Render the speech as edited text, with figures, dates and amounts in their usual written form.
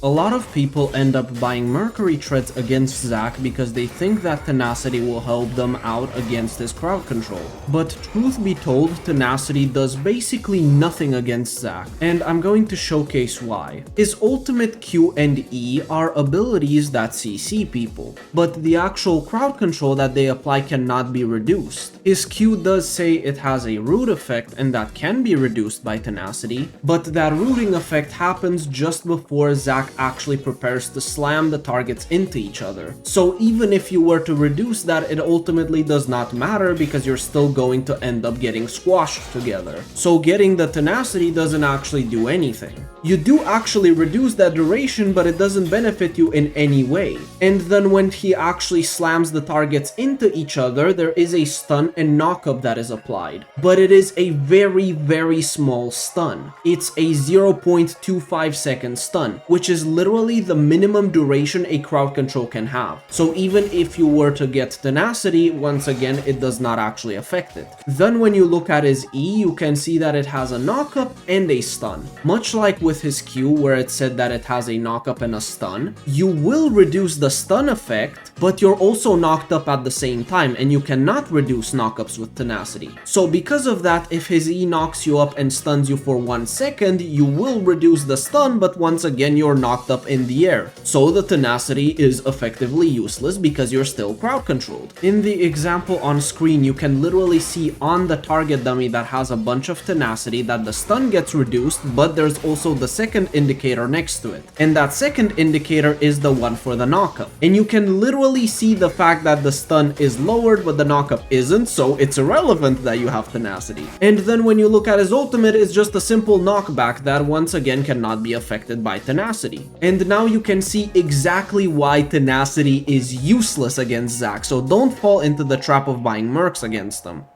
A lot of people end up buying Mercury Treads against Zack because they think that Tenacity will help them out against his crowd control. But truth be told, Tenacity does basically nothing against Zack, and I'm going to showcase why. His ultimate Q and E are abilities that CC people, but the actual crowd control that they apply cannot be reduced. His Q does say it has a root effect and that can be reduced by Tenacity, but that rooting effect happens just before Zack actually prepares to slam the targets into each other. So even if you were to reduce that, it ultimately does not matter because you're still going to end up getting squashed together. So getting the Tenacity doesn't actually do anything. You do actually reduce that duration, but it doesn't benefit you in any way. And then when he actually slams the targets into each other, there is a stun and knock-up that is applied. But it is a very small stun. It's a 0.25 second stun, which is literally the minimum duration a crowd control can have. So even if you were to get Tenacity, once again, it does not actually affect it. Then when you look at his E, you can see that it has a knock-up and a stun. Much like with his Q, where it said that it has a knock-up and a stun, you will reduce the stun effect, but you're also knocked up at the same time, and you cannot reduce knock-ups with Tenacity. So because of that, if his E knocks you up and stuns you for 1 second, you will reduce the stun, but once again you're knocked up in the air. So the Tenacity is effectively useless because you're still crowd controlled. In the example on screen, you can literally see on the target dummy that has a bunch of Tenacity that the stun gets reduced, but there's also the second indicator next to it. And that second indicator is the one for the knockup. And you can literally see the fact that the stun is lowered but the knockup isn't, so it's irrelevant that you have Tenacity. And then when you look at his ultimate, it's just a simple knockback that once again cannot be affected by Tenacity. And now you can see exactly why Tenacity is useless against Zack, so don't fall into the trap of buying Mercs against them.